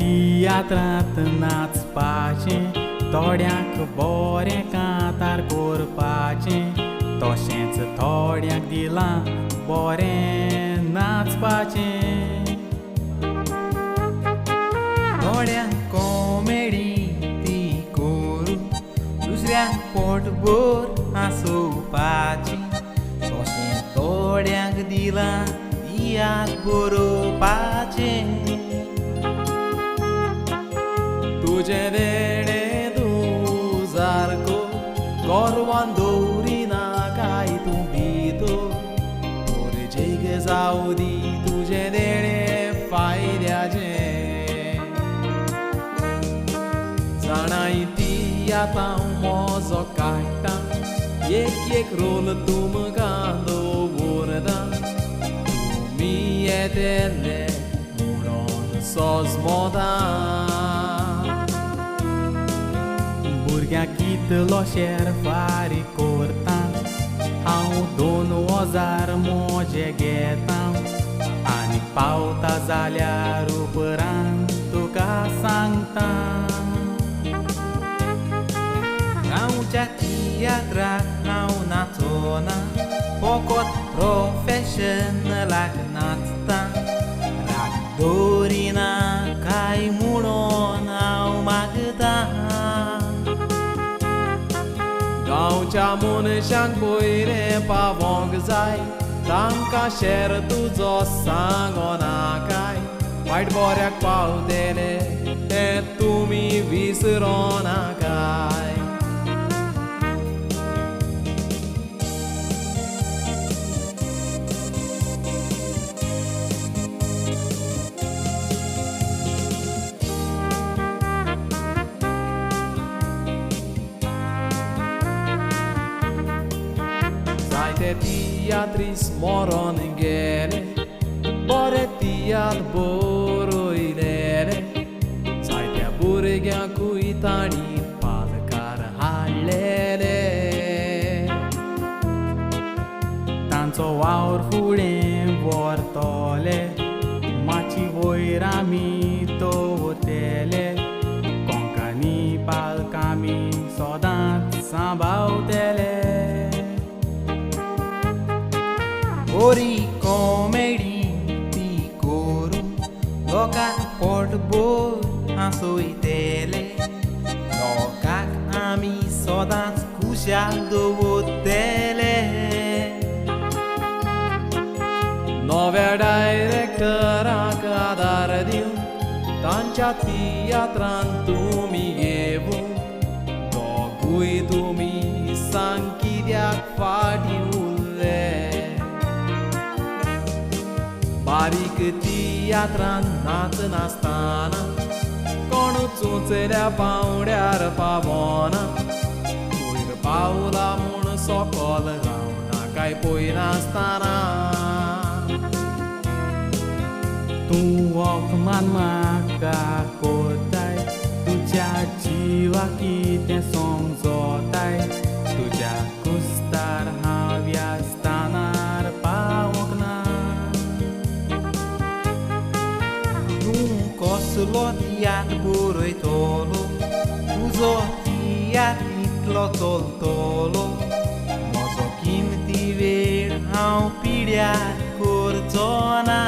तियात्रांत नाचपाचें, थोड्यांक बरें कांतार करपाचें, तशेंच थोड्यांक दिलां बरें नाचपाचें. थोड्यांक कॉमेडी ती करून दुसऱ्यांक पोटभर हांसोवपाची, तशें थोड्यांक दिलां तियात्र बरोवपाचें. तुजें देणें तूं सारको गोरवान दवरिना काय तूं भितर, पोरजेक जावं दी तुजें देणें फायद्याचें. जाणाय ती आतां मोजो काडटा, एक रोल तुमकां दवरता, तुमी येतेले म्हणून सोजमोता. भुरग्यांक कितलो शेर फारीक करता, हांव 2000 मोजे घेता, आनी पावता जाल्यार उपरांत तुका सांगता. गांवच्या तियात्राक हांव नाचोना, फकत प्रोफेशनलाक नाचता, राग दवरिना काय म्हणून हांव मागता. गांवच्या मनशांक पयलें पावोंक जाय, तांकां शेर तुजो सांगो नाकाय, वायट बऱ्याक पावतेले तें तुमी विसरो नाकाय. Tiatris moron gele, bore tiat boroilele, zaite burgya kuitani palkar hallele. Tanzo वावर फुडें व्हरतले, माची वयर आमी दवरतले, कोंकानी पालकामी सदांच सांबाळटले. बरी कॉमेडी ती करून लोकांक पोटभर हांसोयतले, लोकांक आमी सदांच खुशाल दवरतले. नव्या डायरेक्टराक आदार दिवन तांच्या तियात्रांत तुमी घेवून, दोगूय तुमी सांग कित्याक फाटीं उरले. बारीक तियात्रांत नाच नासतना कोण चोचल्या पावड्यार पावना, वयर पावला म्हूण सकल रावना काय पळय नासतना. तूं अपमान म्हाका करताय, तुज्या जिवाक कितें समजताय, तुज्या कुस्तार हांव ह्या स्थानार पावोंक ना. कसलो तियात्र बरयतलो, तुजो तियात्र इतलो चलतलो, म्हजो किमती वेळ हांव पिड्यार करचो ना.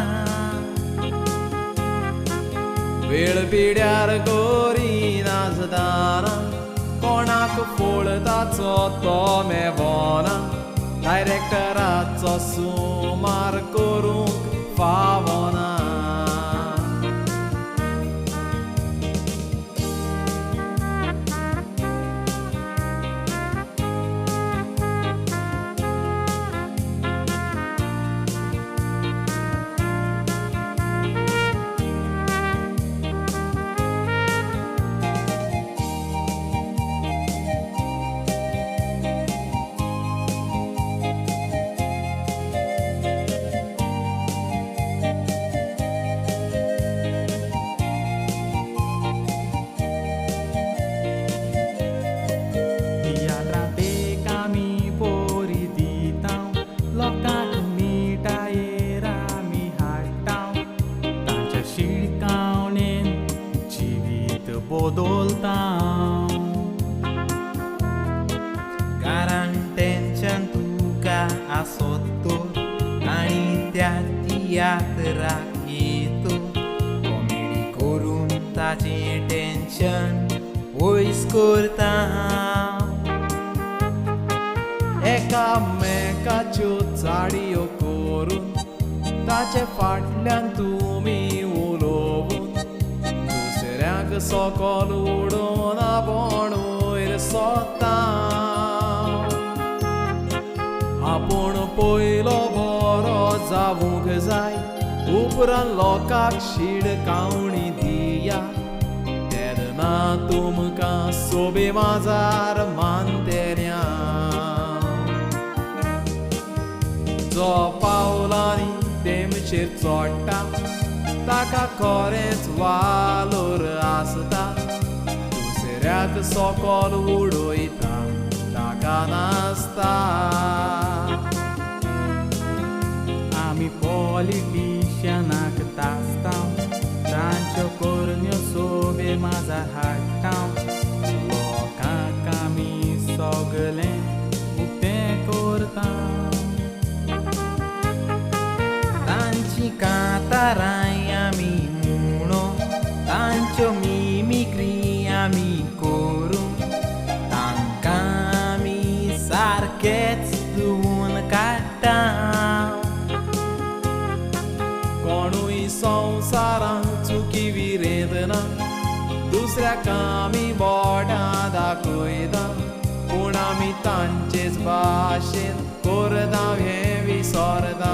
वेळ पिड्यार करिना आसतना कोणाक फळ ताचो तो मेवना, डायरेक्टराचो सुमार करूंक फावना. करता गारांटेंच्यान तुका आसोतो आनी त्या तियात्राक येतो कॉमेडी करून ताचें टेन्शन पयस करता एकामेकाच्यो चाडयो करून ताचे फाटल्यान तुमी उलोवून दुसऱ्याक सकल उडोवन आपूण वयर सोदता आपूण पयलो बरो जावूंक जाय उपरांत लोकांक शिडकावणी दिया तेन्ना तुमकां सोबे माजार मानतेल्या जो पावलांनी तेमचेर चोडटा ताका खरेंच वालोर आसता दुसऱ्याक सकल उडयता ताका नासता आमी पॉलिटिशियनाक तासतां तांच्यो करण्यो सोबे माजार हाडटा लोकांक आमी सगलें उक्तें करता तांची कांताराय आमी म्हणो तांच्यो मिमिक्री आमी करूं तांकां आमी सारकेच धुवन काडटा कोणूय संवसारांत चुकी विरेदना दुसऱ्याक आमी बोटां दाखयता पूण आमी तांचेच भाशेन करता हें विसरता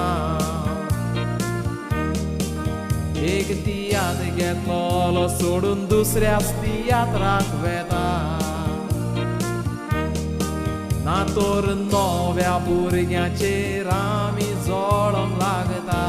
एक तियात्र घेतलो सोडून दुसऱ्याच तियात्राक वेता ना तर नव्या भुरग्याचेर आमी जोडोंक लागता